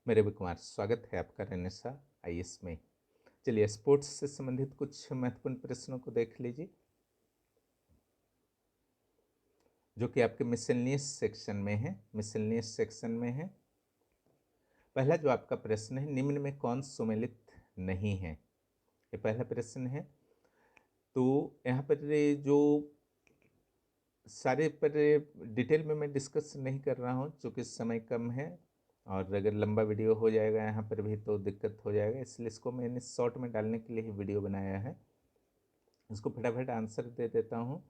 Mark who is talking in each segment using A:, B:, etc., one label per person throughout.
A: मेरे भी कुमार, स्वागत है आपका रेनेसा आईएएस में। चलिए स्पोर्ट्स से संबंधित कुछ महत्वपूर्ण प्रश्नों को देख लीजिए, जो कि आपके मिसलेनियस सेक्शन में है। मिसलेनियस सेक्शन में है पहला जो आपका प्रश्न है, निम्न में कौन सुमेलित नहीं है। ये पहला प्रश्न है। तो यहाँ पर जो सारे पर डिटेल में मैं डिस्कस नहीं कर रहा हूँ, चूँकि समय कम है और अगर लंबा वीडियो हो जाएगा यहाँ पर भी तो दिक्कत हो जाएगा, इसलिए इसको मैंने शॉर्ट में डालने के लिए ही वीडियो बनाया है। इसको फटाफट आंसर दे देता हूँ।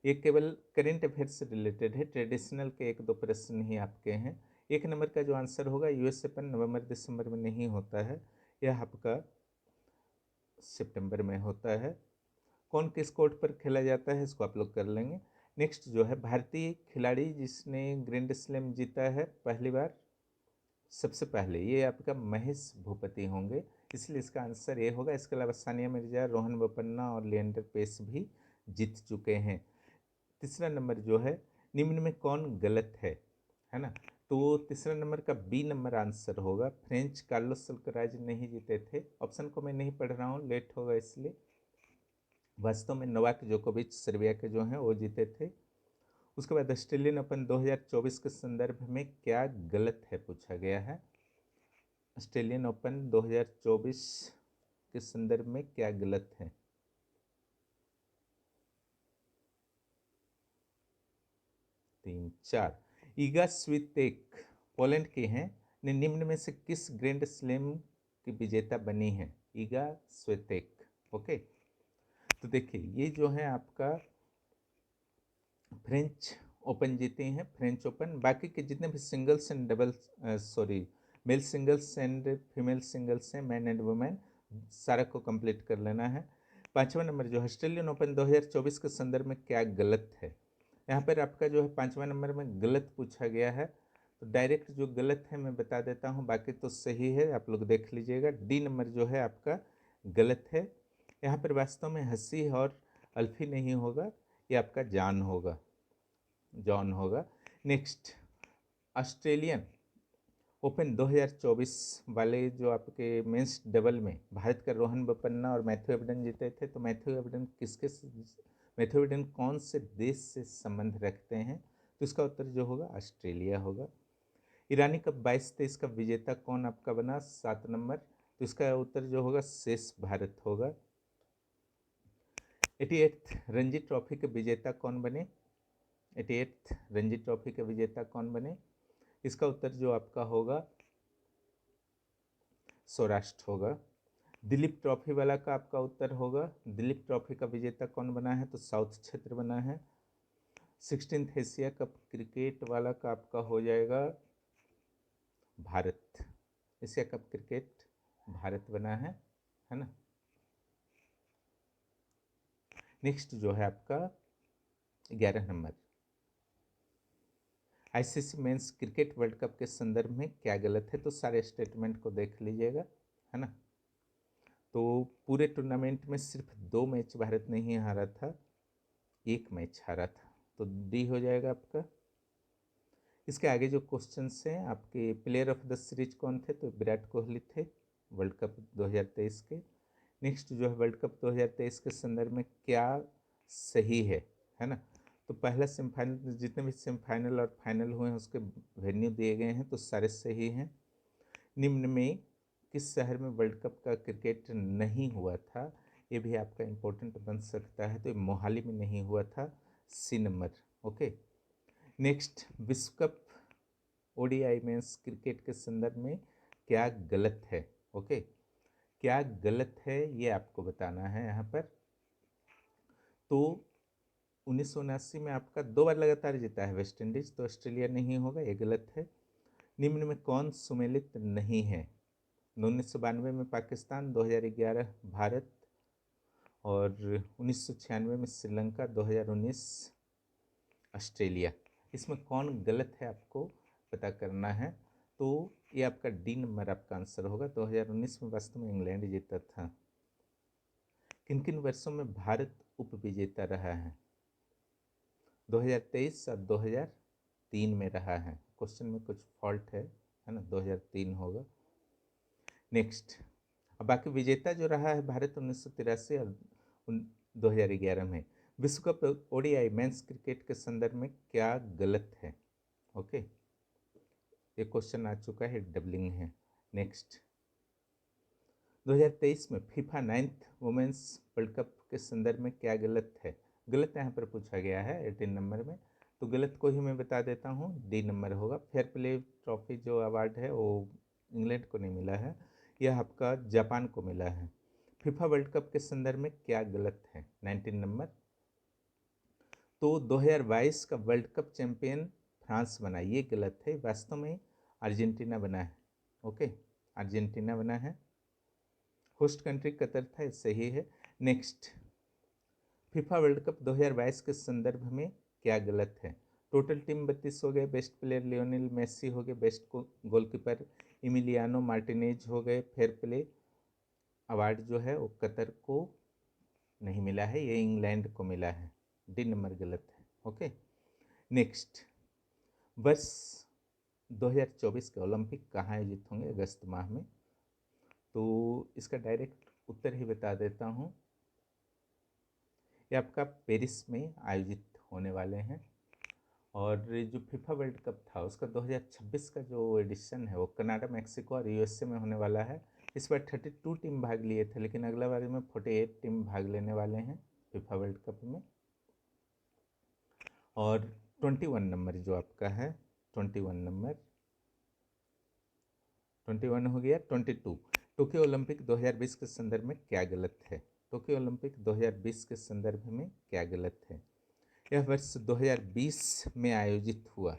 A: ये केवल करेंट अफेयर से रिलेटेड है, ट्रेडिशनल के एक दो प्रश्न ही आपके हैं। एक नंबर का जो आंसर होगा, यूएस ओपन नवंबर दिसंबर में नहीं होता है, यह आपका सितंबर में होता है। कौन किस कोर्ट पर खेला जाता है इसको आप लोग कर लेंगे। नेक्स्ट जो है, भारतीय खिलाड़ी जिसने ग्रैंड स्लैम जीता है पहली बार, सबसे पहले ये आपका महेश भूपति होंगे, इसलिए इसका आंसर ये होगा। इसके अलावा सानिया मिर्जा, रोहन बोपन्ना और लिएंडर पेस भी जीत चुके हैं। तीसरा नंबर जो है, निम्न में कौन गलत है ना। तो तीसरा नंबर का बी नंबर आंसर होगा। फ्रेंच कार्लोस अल्कराज नहीं जीते थे। ऑप्शन को मैं नहीं पढ़ रहा हूँ, लेट होगा इसलिए। वास्तव में नोवाक जोकोविच सर्बिया के जो हैं वो जीते थे। उसके बाद ऑस्ट्रेलियन ओपन 2024 के संदर्भ में क्या गलत है पूछा गया है। ऑस्ट्रेलियन ओपन 2024 के संदर्भ में क्या गलत है। तीन चार। ईगा स्वितेक पोलैंड की हैं, ने निम्न में से किस ग्रैंड स्लैम की विजेता बनी है। ईगा स्वितेक। ओके, तो देखिए ये जो है आपका फ्रेंच ओपन जीते हैं, फ्रेंच ओपन। बाकी के जितने भी singles and doubles male singles and female singles हैं, मैन एंड वुमेन, सारा को कंप्लीट कर लेना है। पांचवा नंबर जो ऑस्ट्रेलियन ओपन 2024 के संदर्भ में क्या गलत है। यहाँ पर आपका जो है पांचवा नंबर में गलत पूछा गया है, तो डायरेक्ट जो गलत है मैं बता देता हूँ, बाकी तो सही है, आप लोग देख लीजिएगा। डी नंबर जो है आपका गलत है। यहाँ पर वास्तव में हंसी और अल्फी नहीं होगा, ये आपका जान होगा, जॉन होगा। नेक्स्ट, ऑस्ट्रेलियन ओपन 2024 वाले जो आपके मेंस डबल में भारत का रोहन बोपन्ना और मैथ्यू एबडन जीते थे। तो मैथ्यू एबडन कौन से देश से संबंध रखते हैं, तो इसका उत्तर जो होगा ऑस्ट्रेलिया होगा। ईरानी कप 22-23 का विजेता कौन आपका बना, 7 नंबर, तो इसका उत्तर जो होगा शेष भारत होगा। 88th रणजी ट्रॉफी के विजेता कौन बने। 88th रणजी ट्रॉफी के विजेता कौन बने, इसका उत्तर जो आपका होगा सौराष्ट्र होगा। दिलीप ट्रॉफी वाला का आपका उत्तर होगा, दिलीप ट्रॉफी का विजेता कौन बना है, तो साउथ क्षेत्र बना है। 16th एशिया कप क्रिकेट वाला का आपका हो जाएगा Bharat. Asia cup cricket Bharat बना है ना। नेक्स्ट जो है आपका 11 number, ICC men's cricket world cup के संदर्भ में क्या गलत है, तो सारे स्टेटमेंट को देख लीजिएगा, है ना। तो पूरे टूर्नामेंट में सिर्फ 2 मैच भारत नहीं हारा था, 1 मैच हारा था, तो डी हो जाएगा आपका। इसके आगे जो क्वेश्चंस हैं आपके, प्लेयर ऑफ द सीरीज कौन थे, तो विराट कोहली थे वर्ल्ड कप 2023 के। नेक्स्ट जो है, वर्ल्ड कप 2023 के संदर्भ में क्या सही है ना। तो पहला सेमीफाइनल, जितने भी सेमीफाइनल और फाइनल हुए हैं उसके वेन्यू दिए गए हैं, तो सारे सही हैं। निम्न में किस शहर में वर्ल्ड कप का क्रिकेट नहीं हुआ था, ये भी आपका इम्पोर्टेंट बन सकता है, तो मोहाली में नहीं हुआ था, सी नंबर। ओके, नेक्स्ट, विश्व कप ओडीआई मेंस क्रिकेट के संदर्भ में क्या गलत है। ओके, क्या गलत है ये आपको बताना है यहाँ पर। तो 1979 में आपका 2 बार लगातार जीता है वेस्ट इंडीज, तो ऑस्ट्रेलिया नहीं होगा, ये गलत है। निम्न में कौन सुमेलित नहीं है। 1992 में पाकिस्तान, 2011 भारत और 1996 में श्रीलंका, 2019 ऑस्ट्रेलिया। इसमें कौन गलत है आपको पता करना है, तो ये आपका डी नंबर आपका आंसर होगा। 2019 में वास्तव में इंग्लैंड जीता था। किन किन वर्षों में भारत उप विजेता रहा है। 2023 और 2003 में रहा है। क्वेश्चन में कुछ फॉल्ट है ना, 2003 होगा। नेक्स्ट, अब बाकी विजेता जो रहा है भारत 1983 और 2011 में। विश्व कप ओडीआई मेंस क्रिकेट के संदर्भ में क्या गलत है? ओके, ये क्वेश्चन आ चुका है, डबलिंग है। नेक्स्ट, 2023 में FIFA 9th women's world cup के संदर्भ में क्या गलत है? गलत यहाँ पर पूछा गया है 18 नंबर में, तो गलत को ही मैं बता देता हूँ, डी नंबर होगा। फेयर प्ले ट्रॉफी जो अवार्ड है वो इंग्लैंड को नहीं मिला है, यह आपका जापान को मिला है। फीफा वर्ल्ड कप के संदर्भ में क्या गलत है? 19 नंबर, तो 2022 का वर्ल्ड कप चैंपियन फ्रांस बना, ये गलत है, वास्तव में अर्जेंटीना बना है। ओके, अर्जेंटीना बना है, होस्ट कंट्री कतर था, ये सही है। नेक्स्ट, फीफा वर्ल्ड कप 2022 के संदर्भ में क्या गलत है? टोटल टीम 32 हो गए, बेस्ट प्लेयर लियोनेल मेसी हो गए, बेस्ट गोलकीपर इमिलियानो मार्टिनेज हो गए। फेयर प्ले अवार्ड जो है वो कतर को नहीं मिला है, ये इंग्लैंड को मिला है, डी नंबर गलत है। ओके, नेक्स्ट, वर्ष 2024 के ओलंपिक कहाँ आयोजित होंगे? अगस्त माह में, तो इसका डायरेक्ट उत्तर ही बता देता हूँ, ये आपका पेरिस में आयोजित होने वाले हैं। और जो फीफा वर्ल्ड कप था उसका 2026 का जो एडिशन है वो कनाडा, मैक्सिको और यूएसए में होने वाला है। इस बार 32 टीम भाग लिए थे, लेकिन अगला बार में 48 टीम भाग लेने वाले हैं फीफा वर्ल्ड कप में। और 21 नंबर जो आपका है, 21 नंबर, 21 हो गया। 22, टोक्यो ओलंपिक 2020 के संदर्भ में क्या गलत है? टोक्यो ओलंपिक 2020 के संदर्भ में क्या गलत है? यह वर्ष 2020 में आयोजित हुआ,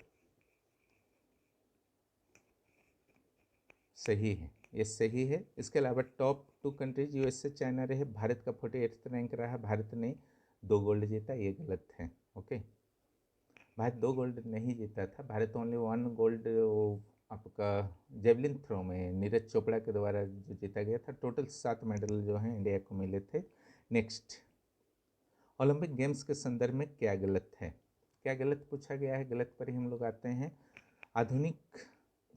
A: सही है, ये सही है। इसके अलावा टॉप 2 कंट्रीज यूएसए, चाइना रहे। भारत का 48th रैंक रहा, भारत ने 2 गोल्ड जीता, ये गलत है। ओके, भारत 2 गोल्ड नहीं जीता था, भारत ओनली 1 गोल्ड आपका जेवलिन थ्रो में नीरज चोपड़ा के द्वारा जो जीता गया था। टोटल 7 मेडल जो हैं इंडिया को मिले थे। नेक्स्ट, ओलंपिक गेम्स के संदर्भ में क्या गलत है? क्या गलत पूछा गया है, गलत पर ही हम लोग आते हैं। आधुनिक,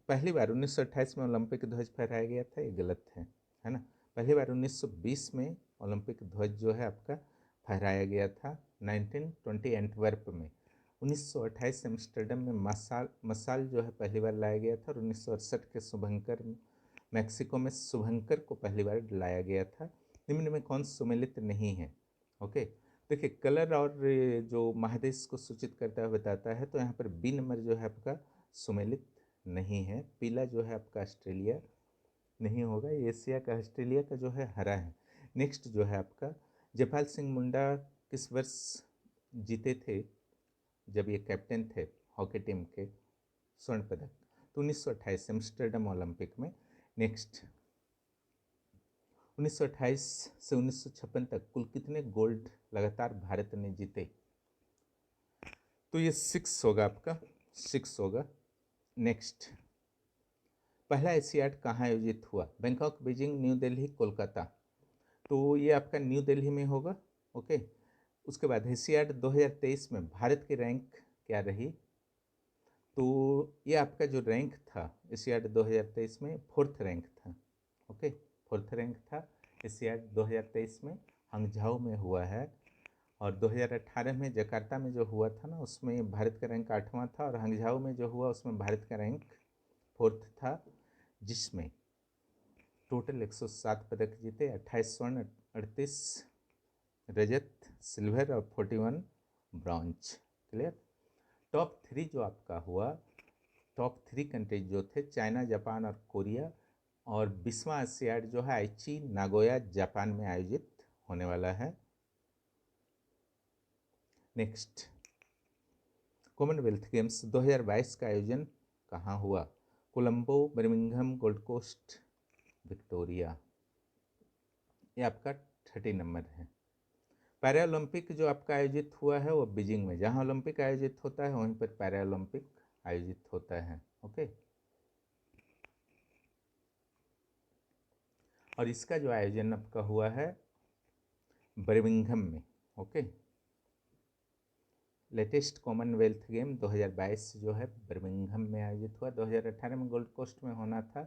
A: पहली बार 1928 में ओलंपिक ध्वज फहराया गया था, ये गलत है ना। पहली बार 1920 में ओलंपिक ध्वज जो है आपका फहराया गया था 1920 एंटवर्प में। 1928 एम्स्टर्डम में मसाल जो है पहली बार लाया गया था। और 1968 के शुभंकर, मैक्सिको में शुभंकर को पहली बार लाया गया था। निम्न में कौन सुमेलित नहीं है? ओके, देखिए कलर और जो महादेश को सूचित करता है बताता है, तो यहाँ पर बी नंबर जो है आपका सुमेलित नहीं है। पीला जो है आपका ऑस्ट्रेलिया नहीं होगा, एशिया का, ऑस्ट्रेलिया का जो है हरा है। नेक्स्ट जो है आपका, जयपाल सिंह मुंडा किस वर्ष जीते थे जब ये कैप्टन थे हॉकी टीम के स्वर्ण पदक? तो 1928 एम्स्टर्डम ओलंपिक में। नेक्स्ट, 1928 से 1956 तक कुल कितने गोल्ड लगातार भारत ने जीते? तो ये 6 होगा आपका, 6 होगा। नेक्स्ट, पहला एशियाड कहाँ आयोजित हुआ? Bangkok, Beijing, new Delhi, Kolkata. तो ये आपका न्यू दिल्ली में होगा। ओके, उसके बाद एशियाड 2023 में भारत की रैंक क्या रही? तो ये आपका जो रैंक था एशियाड 2023 में 4th रैंक था। ओके, 4th रैंक था एशियाड 2023 में, हंगझाओ में हुआ है। और 2018 में जकार्ता में जो हुआ था ना, उसमें भारत का रैंक 8वां था, और हंगझाओ में जो हुआ उसमें भारत का रैंक 4th था, जिसमें टोटल 107 पदक जीते, 28 स्वर्ण, 38 रजत, सिल्वर और 41 ब्रॉन्ज। क्लियर? टॉप 3 जो आपका हुआ, टॉप 3 कंट्रीज जो थे चाइना, जापान और कोरिया। और 20वां एशियाड जो है आइची नागोया जापान में आयोजित होने वाला है। नेक्स्ट, कॉमनवेल्थ गेम्स 2022 का आयोजन कहाँ हुआ? Colombo, Birmingham, Gold Coast, Victoria. ये आपका 30 नंबर है। पैरा ओलंपिक जो आपका आयोजित हुआ है वो बीजिंग में, जहाँ ओलंपिक आयोजित होता है वहीं पर पैरा ओलंपिक आयोजित होता है। ओके, और इसका जो आयोजन आपका हुआ है बर्मिंघम में। ओके, लेटेस्ट कॉमनवेल्थ गेम 2022 जो है बर्मिंघम में आयोजित हुआ। 2018 में गोल्ड कोस्ट में होना था,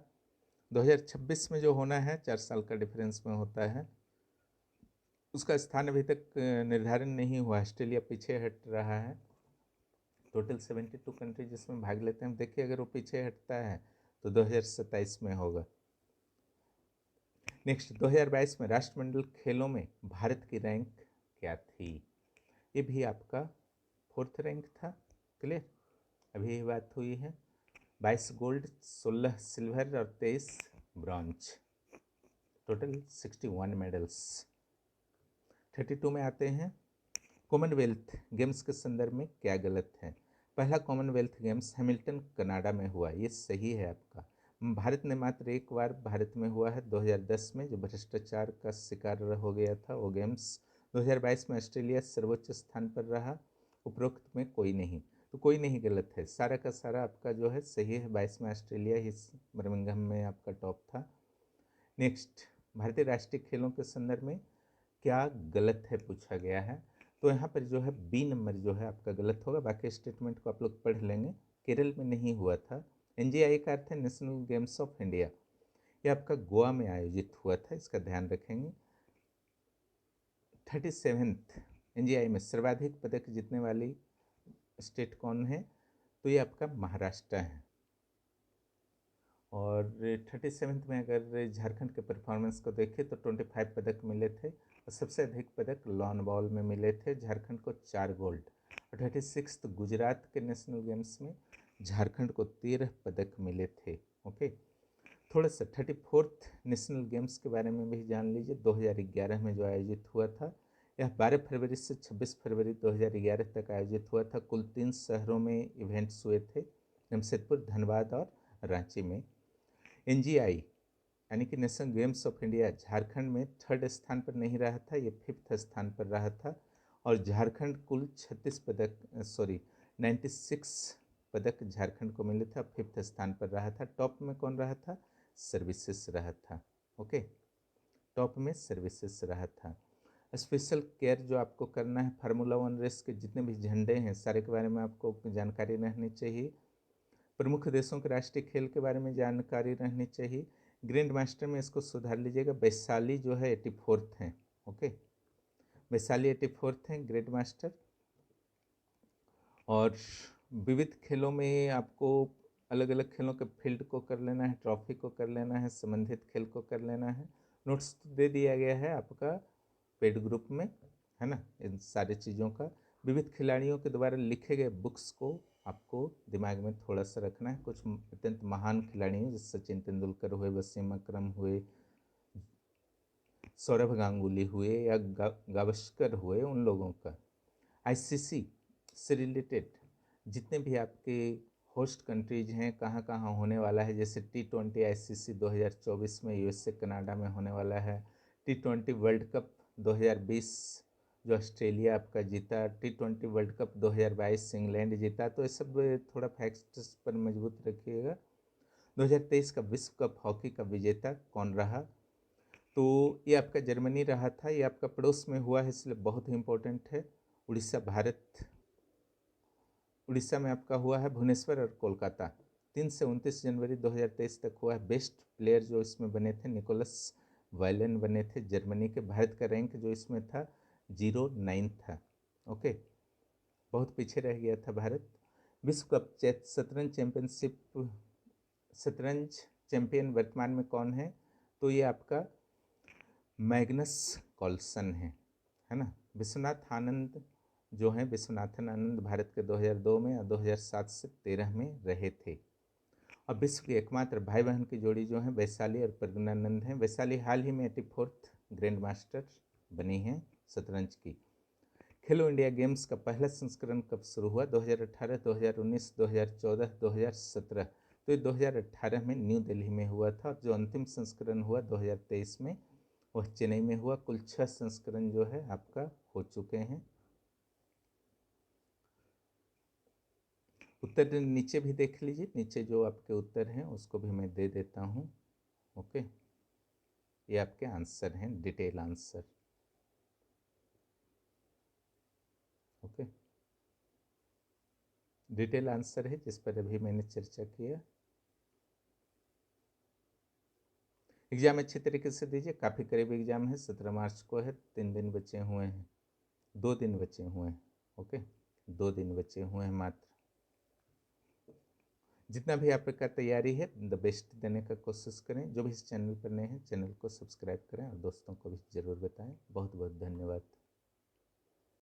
A: 2026 में जो होना है 4 साल का डिफरेंस में होता है, उसका स्थान अभी तक निर्धारण नहीं हुआ। ऑस्ट्रेलिया पीछे हट रहा है। टोटल 72 कंट्री जिसमें भाग लेते हैं। देखिए अगर वो पीछे हटता है तो 2027 में होगा। नेक्स्ट 2022 में राष्ट्रमंडल खेलों में भारत की रैंक क्या थी? ये भी आपका 4th रैंक था। क्लियर, अभी ये बात हुई है। 22 गोल्ड, 16 सिल्वर और 23 ब्रॉन्ज, टोटल 61 मेडल्स। 32 में आते हैं। कॉमनवेल्थ गेम्स के संदर्भ में क्या गलत है? पहला कॉमनवेल्थ गेम्स हैमिल्टन कनाडा में हुआ, ये सही है आपका। भारत ने मात्र एक बार भारत में हुआ है 2010 में, जो भ्रष्टाचार का शिकार हो गया था वो गेम्स। 2022 में ऑस्ट्रेलिया सर्वोच्च स्थान पर रहा, उपरोक्त में कोई नहीं। तो कोई नहीं गलत है, सारा का सारा आपका जो है सही है। 22 में ऑस्ट्रेलिया ही बर्मिंघम में आपका टॉप था। नेक्स्ट, भारतीय राष्ट्रीय खेलों के संदर्भ में क्या गलत है पूछा गया है। तो यहाँ पर जो है बी नंबर जो है आपका गलत होगा। बाकी स्टेटमेंट को आप लोग पढ़ लेंगे। केरल में नहीं हुआ था। NGI का अर्थ है नेशनल गेम्स ऑफ इंडिया, ये आपका गोवा में आयोजित हुआ था, इसका ध्यान रखेंगे। 37th NGI में सर्वाधिक पदक जीतने वाली स्टेट कौन है? तो ये आपका महाराष्ट्र है। और 37th में अगर झारखंड के परफॉर्मेंस को देखें तो 25 पदक मिले थे और सबसे अधिक पदक लॉन बॉल में मिले थे, झारखंड को 4 गोल्ड। और 36 गुजरात के नेशनल गेम्स में झारखंड को 13 पदक मिले थे। ओके, थोड़ा सा 34th नेशनल गेम्स के बारे में भी जान लीजिए। 2011 में जो आयोजित हुआ था, यह 12 फरवरी से 26 फरवरी 2011 तक आयोजित हुआ था। कुल 3 शहरों में इवेंट्स हुए थे, जमशेदपुर, धनबाद और रांची में। NGI यानी कि national games of India Jharkhand में 3rd स्थान पर नहीं रहा था, ये 5th स्थान पर रहा था। और झारखंड कुल 96 पदक झारखंड को मिले थे, 5th स्थान पर रहा था। टॉप में कौन रहा था? सर्विसेज रहा था। ओके, टॉप में सर्विसेज रहा था। स्पेशल केयर जो आपको करना है, फार्मूला 1 रेस के जितने भी झंडे हैं सारे के बारे में आपको जानकारी रहनी चाहिए। प्रमुख देशों के राष्ट्रीय खेल के बारे में जानकारी रहनी चाहिए। ग्रैंड मास्टर में इसको सुधार लीजिएगा। वैशाली जो है 84th हैं। ओके, वैशाली 84th हैं ग्रैंड मास्टर। और विविध खेलों में आपको अलग अलग खेलों के फील्ड को कर लेना है, ट्रॉफी को कर लेना है, संबंधित खेल को कर लेना है। नोट्स तो दे दिया गया है आपका पेड ग्रुप में, है ना, इन सारी चीज़ों का। विविध खिलाड़ियों के द्वारा लिखे गए बुक्स को आपको दिमाग में थोड़ा सा रखना है। कुछ अत्यंत महान खिलाड़ियों जैसे सचिन तेंदुलकर हुए, वसीम अकरम हुए, सौरभ गांगुली हुए या गावस्कर हुए, उन लोगों का। ICC से रिलेटेड जितने भी आपके होस्ट कंट्रीज हैं, कहाँ कहाँ होने वाला है, जैसे T20 ICC 2024 में USA कनाडा में होने वाला है। T20 वर्ल्ड कप 2020 जो ऑस्ट्रेलिया आपका जीता, T20 वर्ल्ड कप 2022 इंग्लैंड जीता। तो ये सब थोड़ा फैक्ट्स पर मजबूत रखिएगा। 2023 का विश्व कप हॉकी का विजेता कौन रहा? तो ये आपका जर्मनी रहा था। ये आपका पड़ोस में हुआ है, इसलिए बहुत ही इम्पोर्टेंट है। उड़ीसा, भारत, उड़ीसा में आपका हुआ है भुवनेश्वर और कोलकाता। 3 से 29 जनवरी 2023 तक हुआ है। बेस्ट प्लेयर जो इसमें बने थे निकोलस वायलन बने थे जर्मनी के। भारत का रैंक जो इसमें था 09 था। ओके, बहुत पीछे रह गया था भारत। विश्व कप शतरंज चैंपियनशिप, शतरंज चैंपियन वर्तमान में कौन है? तो ये आपका मैग्नस कार्लसन है ना। विश्वनाथ आनंद जो हैं, विश्वनाथन आनंद भारत के 2002 में और 2007 से 13 में रहे थे। और विश्व की एकमात्र भाई बहन की जोड़ी जो है वैशाली और प्रज्ञानंद हैं। वैशाली हाल ही में 84th ग्रैंड मास्टर बनी हैं शतरंज की। खेलो इंडिया गेम्स का पहला संस्करण कब शुरू हुआ? 2018, 2019, 2014, 2017। तो ये 2018 में न्यू दिल्ली में हुआ था। और जो अंतिम संस्करण हुआ 2023 में, वह चेन्नई में हुआ। कुल 6 संस्करण जो है आपका हो चुके हैं। उत्तर नीचे भी देख लीजिए, नीचे जो आपके उत्तर हैं उसको भी मैं दे देता हूँ। ओके, ये आपके आंसर हैं, detail answer. Okay, detail answer है जिस पर अभी मैंने चर्चा किया। एग्ज़ाम अच्छी तरीके से दीजिए, काफ़ी करीब एग्ज़ाम है, 17 मार्च को है, 3 दिन बचे हुए हैं, 2 दिन बचे हुए हैं, ओके, 2 दिन बचे हुए हैं मात्र। जितना भी आपका तैयारी है द बेस्ट देने का कोशिश करें। जो भी इस चैनल पर नए हैं, चैनल को सब्सक्राइब करें और दोस्तों को भी ज़रूर बताएं। बहुत बहुत धन्यवाद।